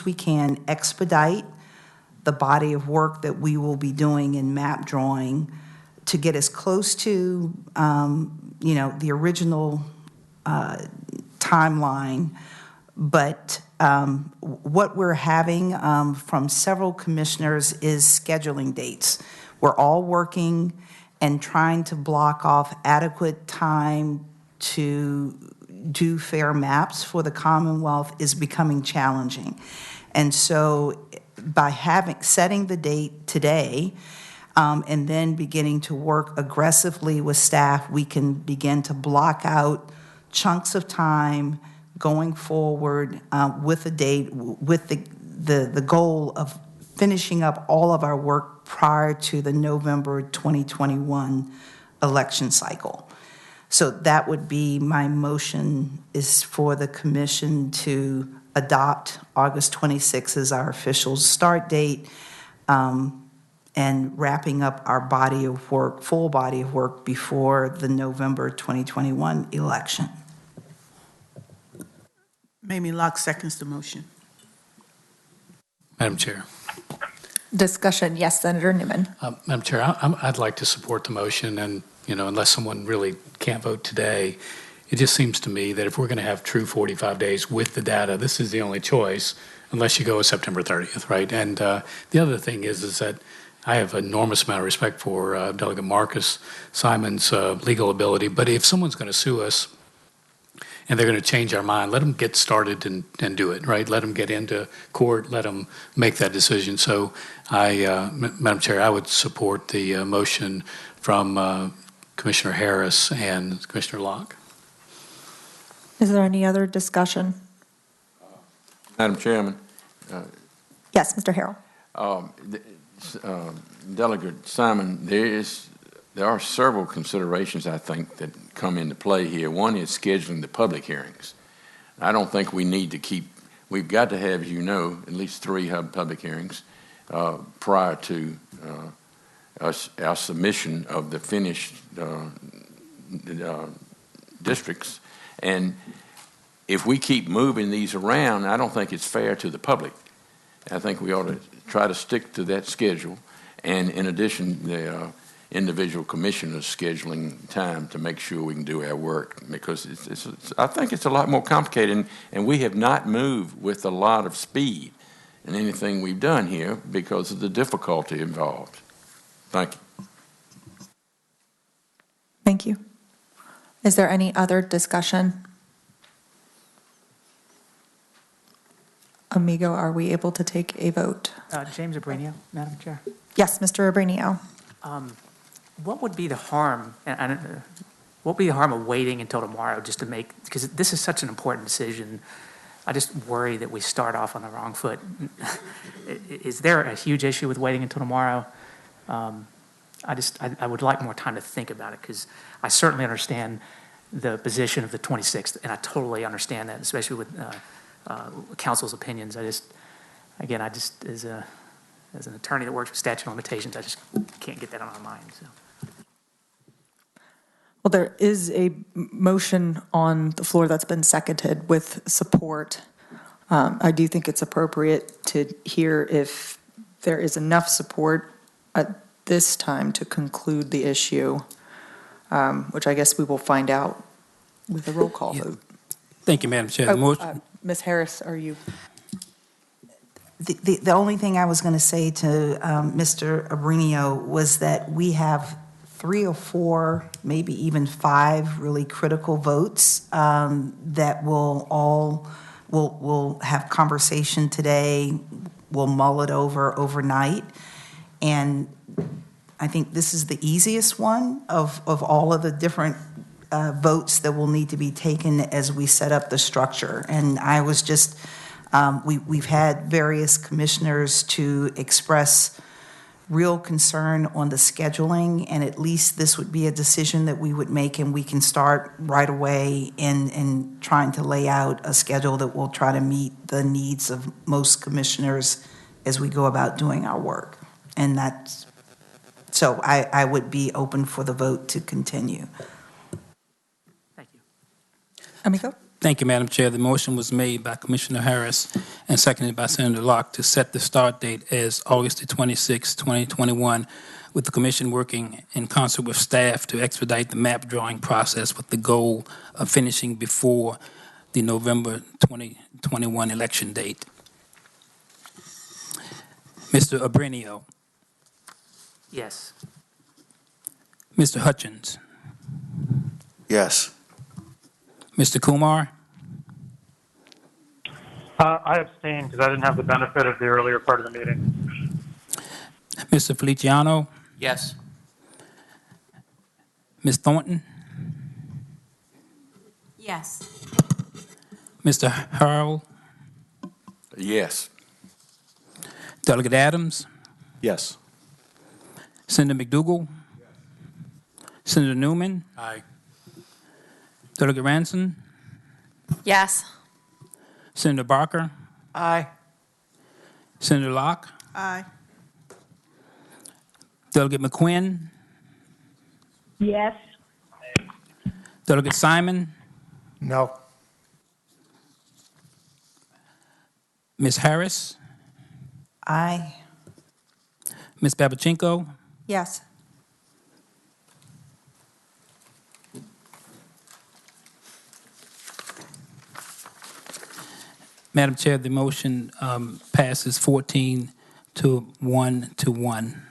we can expedite the body of work that we will be doing in map drawing to get as close to, the original timeline. But what we're having from several commissioners is scheduling dates. We're all working and trying to block off adequate time to do fair maps for the Commonwealth is becoming challenging. And so by setting the date today, and then beginning to work aggressively with staff, we can begin to block out chunks of time going forward with a date, with the goal of finishing up all of our work prior to the November 2021 election cycle. So that would be my motion, is for the commission to adopt August 26th as our official start date, and wrapping up our body of work, full body of work, before the November 2021 election. Mamie Locke seconds the motion. Madam Chair. Discussion, yes, Senator Newman. Madam Chair, I'd like to support the motion, and unless someone really can't vote today, it just seems to me that if we're going to have true 45 days with the data, this is the only choice, unless you go with September 30th, right? And the other thing is that I have an enormous amount of respect for Delegate Marcus Simon's legal ability, but if someone's going to sue us and they're going to change our mind, let them get started and do it, right? Let them get into court, let them make that decision. So Madam Chair, I would support the motion from Commissioner Harris and Commissioner Locke. Is there any other discussion? Madam Chairman. Yes, Mr. Harrell. Delegate Simon, there are several considerations, I think, that come into play here. One is scheduling the public hearings. I don't think we need to we've got to have, as you know, at least 3 public hearings prior to our submission of the finished districts. And if we keep moving these around, I don't think it's fair to the public. I think we ought to try to stick to that schedule. And in addition, the individual commissioners scheduling time to make sure we can do our work, because I think it's a lot more complicated, and we have not moved with a lot of speed in anything we've done here because of the difficulty involved. Thank you. Thank you. Is there any other discussion? Amigo, are we able to take a vote? James Abrinio, Madam Chair. Yes, Mr. Abrinio. What would be the harm, what would be the harm of waiting until tomorrow just to make, because this is such an important decision. I just worry that we start off on the wrong foot. Is there a huge issue with waiting until tomorrow? I would like more time to think about it, because I certainly understand the position of the 26th, and I totally understand that, especially with council's opinions. As an attorney that works with statute of limitations, I just can't get that on my mind. So. Well, there is a motion on the floor that's been seconded with support. I do think it's appropriate to hear if there is enough support at this time to conclude the issue, which I guess we will find out with a roll call vote. Thank you, Madam Chair. Ms. Harris, are you? The only thing I was going to say to Mr. Abrinio was that we have 3 or 4, maybe even 5 really critical votes that we'll have conversation today. We'll mull it over overnight. And I think this is the easiest one of all of the different votes that will need to be taken as we set up the structure. And I was just, we've had various commissioners to express real concern on the scheduling, and at least this would be a decision that we would make, and we can start right away in trying to lay out a schedule that will try to meet the needs of most commissioners as we go about doing our work. And that's, so I would be open for the vote to continue. Thank you. Amico? Thank you, Madam Chair. The motion was made by Commissioner Harris and seconded by Senator Locke to set the start date as August the 26th, 2021, with the commission working in concert with staff to expedite the map drawing process with the goal of finishing before the November 2021 election date. Mr. Abrenio, Yes. Mr. Hutchins, Yes. Mr. Kumar, I abstained because I didn't have the benefit of the earlier part of the meeting. Mr. Feliciano, Yes. Ms. Thornton, Yes. Mr. Harrell, Yes. Delegate Adams, Yes. Senator McDougal, Senator Newman, Aye. Delegate Ranson, Yes. Senator Barker, Aye. Senator Locke, Aye. Delegate McQuinn, Yes. Delegate Simon, No. Ms. Harris, Aye. Ms. Babachenko, Yes. Madam Chair, the motion passes 14 to 1 to 1.